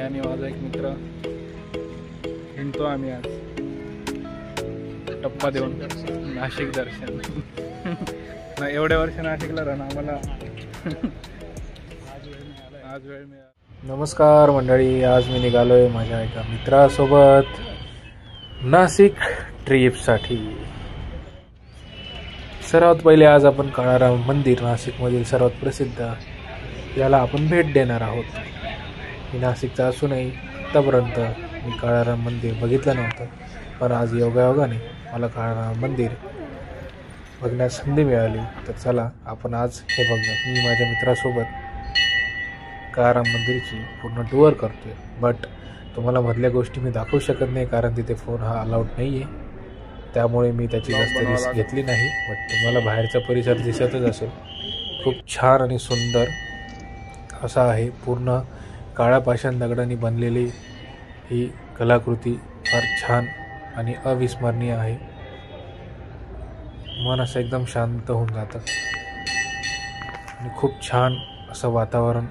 आणि माझा एक मित्र हिंडतो आम्ही आज टप्पा देऊन नाशिक दर्शन. नाही एवढ्या वर्ष नाशिकला राहणं आम्हाला आज वेळ मिळाला. नमस्कार मंडळी, आज मी निघालोय माझ्या एका मित्रासोबत नाशिक ट्रिपसाठी. सर्वात पहिले आज आपण काळाराम मंदिर, नाशिकमधील सर्वात प्रसिद्ध, याला आपण भेट देणार आहोत. मी नाशिकचा असूनही आतापर्यंत मी काळाराम मंदिर बघितलं नव्हतं, पण आज योगायोगाने मला काळाराम मंदिर बघण्यास संधी मिळाली. तर चला आपण आज हे बघूया. मी माझ्या मित्रासोबत काळाराम मंदिरची पूर्ण टूर करतोय, बट तुम्हाला मधल्या गोष्टी मी दाखवू शकत नाही कारण तिथे फोन हा अलाउड नाही आहे. त्यामुळे मी त्याची जास्त रिस्क घेतली नाही. बट तुम्हाला बाहेरचा परिसर दिसतच असेल. खूप छान आणि सुंदर असा आहे. पूर्ण काळ्या पाषाण दगडांनी बनलेली ही कलाकृती फार छान आणि अविस्मरणीय आहे. मन असं एकदम शांत होऊन जातं आणि खूप छान असं वातावरण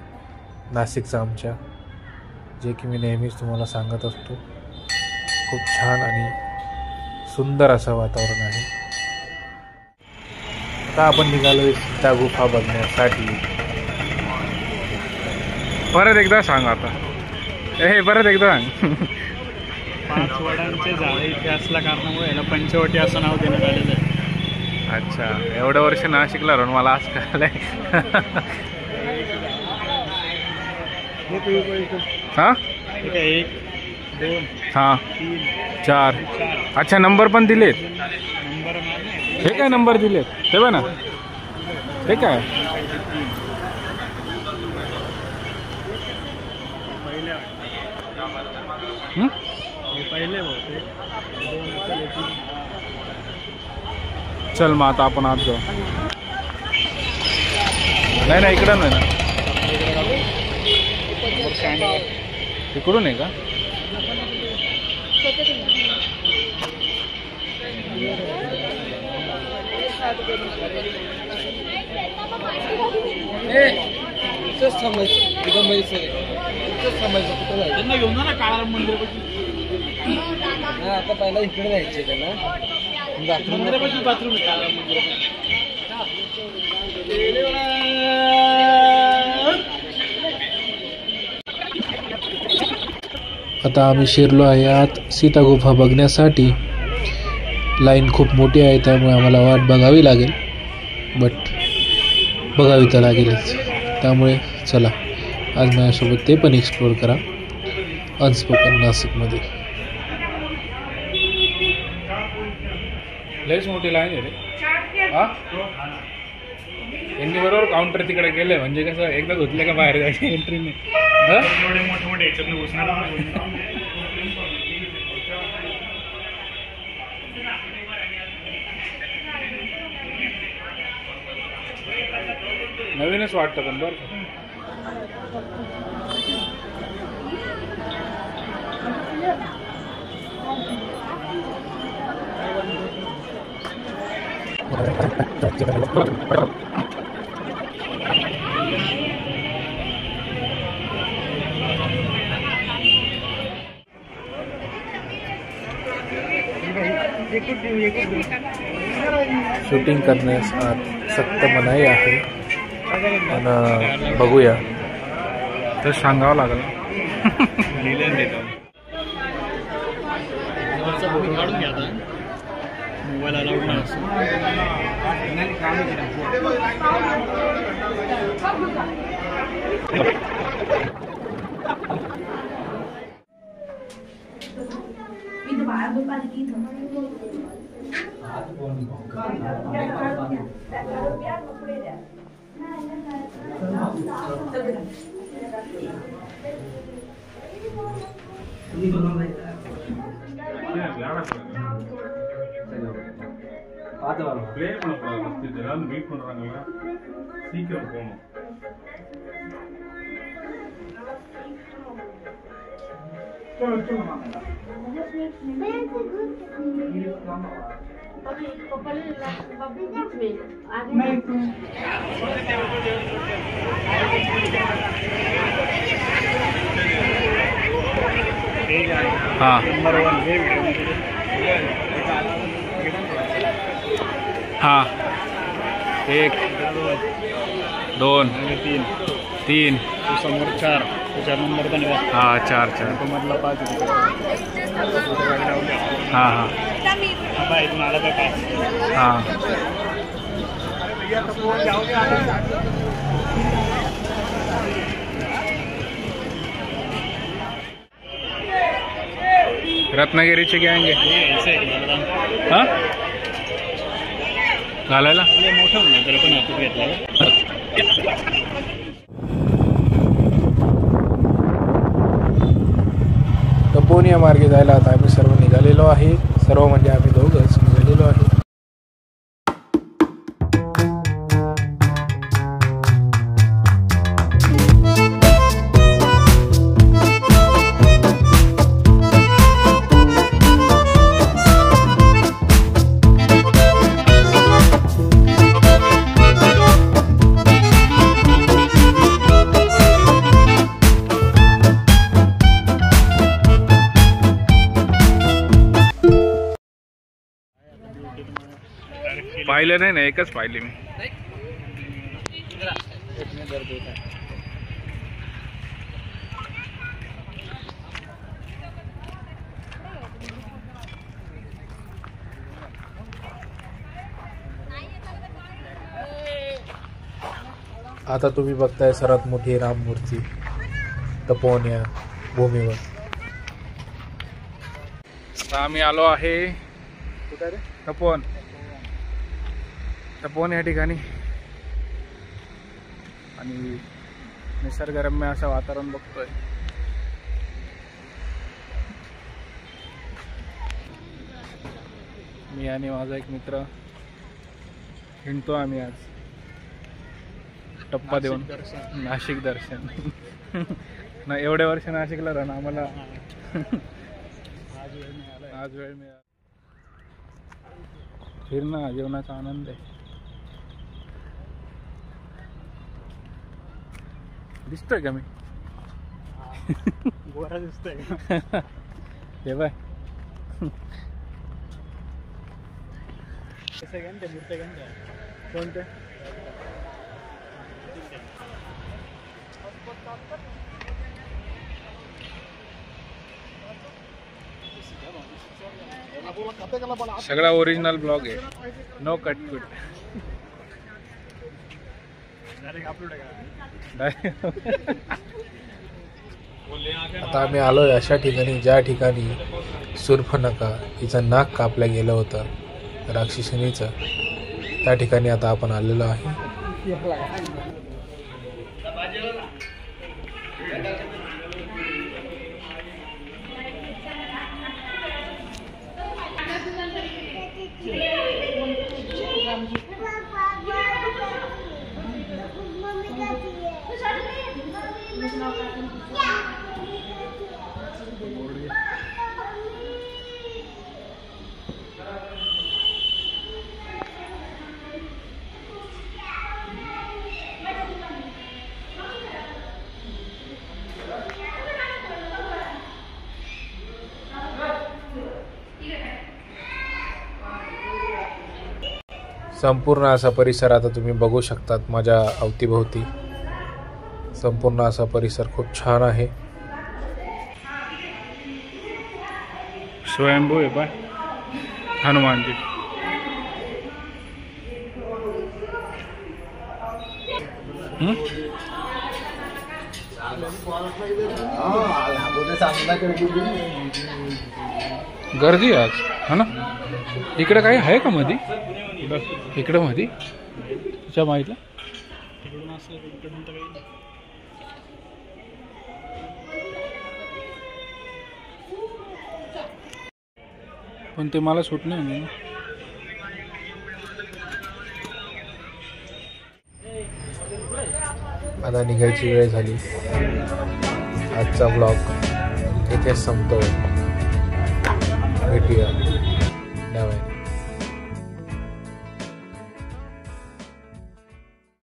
नाशिकचं आमच्या, जे की मी नेहमीच तुम्हाला सांगत असतो. खूप छान आणि सुंदर असं वातावरण आहे. आता आपण निघालोय सीता गुफा बघण्यासाठी. परत एकदा सांग आता, हे परत एकदा सांग. 5 वडांचे झाडे इथे असल्या कारणामुळे याला पंचवटी असं नाव देण्यात आलेलं आहे. अच्छा, एवढं वर्ष नाशिकला राहून मला आज कळलंय. हां 1 2 हां 3 4. अच्छा, नंबर पण दिलेत. नंबर हे काय नंबर दिलेत ते बघ ना. हे काय पहिले होते. चल मग आता आपण आज जाऊ. नाही इकडं नाही ना, इकडून आहे का? त्यांना घेऊन जा ना काळाराम मंदिर. आता पहिला इकडे जायचे त्यांना. मंदिरापाशी बाथरूम आहे काळाराम मंदिर. आता आम्ही शिरलो आहे आत सीता गुफा बघण्यासाठी. लाईन खूप मोठी आहे, त्यामुळे आम्हाला वाट बघावी लागेल, बट बघावी तर लागेलच. त्यामुळे चला आज माझ्यासोबत ते पण एक्सप्लोअर करा अनस्पोकन नाशिकमध्ये. लयच मोठी लाईन आहे रे. हा यांनी बरोबर काउंटर तिकडे गेले, म्हणजे कसं एकदा धुतले का बाहेर जायची एंट्री नाही. एवढे मोठे मोठे याच्यातून घुसणार. नवीनच वाटतं पण बरं का. शूटिंग करण्यास आत सक्त मनाई आहे, पण बघूया तर सांगावं लागेल. काढून घ्या आता. मोबाईल अलाउड नाही असं. ப்ளே பண்ணக்கூடாது, எல்லாரும் வெயிட் பண்ணுறாங்கல்ல, சீக்கிரம் போகணும். हां नंबर 1 हे हां 1 2 3 समोर 4 त्याच्या नंबर पण आहे. हां 4 तो मधला 5 हां हां बाय तुम्हाला काय हां रत्नागिरीचे घ्यायचे हां घालायला मोठं होणार त्याला पण हातात घेतलं. तपोवन या मार्गे जायला आता आम्ही सर्व निघालेलो आहे. सर्व म्हणजे आम्ही दोघंच निघालेलो आहे. पाहिलं नाही ना, एकच पाहिले मी. आता तुम्ही बघताय सर्वात मोठी राममूर्ती तपोवन या भूमीवर. आता आम्ही आलो आहे कुठे रे? तपोवन या ठिकाणी आणि निसर्गरम्य असं वातावरण बघतोय. मी आणि माझा एक मित्र हिंडतो आम्ही आज टप्पा देऊन. नाशिक दर्शन ना, एवढ्या वर्ष नाशिकला राहणं आम्हाला आज वेळ मिळाला. फिरणं जेवणाचा आनंद आहे. दिसतोय का मी? गोरा दिसतोय हे बाय कोणते सगळा ओरिजिनल ब्लॉग आहे, नो कट कुट. आता आम्ही आलोय अशा ठिकाणी ज्या ठिकाणी शूर्पणखा हिचं नाक कापलं गेलं होतं राक्षसिणीचं. त्या ठिकाणी आता आपण आलेलो आहे. संपूर्ण असा परिसर आता तुम्ही बघू शकतात माझ्या अवतीभोवती. संपूर्ण असा परिसर खूप छान आहे. स्वयंभू आहे पण हनुमानजी. गर्दी आज है ना. इकडे काही आहे का मधी? इकडे मधी तुझ्या माहितला पण ते मला सूट नाही. आता निघायची वेळ झाली. आजचा ब्लॉग इथेच संपतोय. भेटूया नव्याने.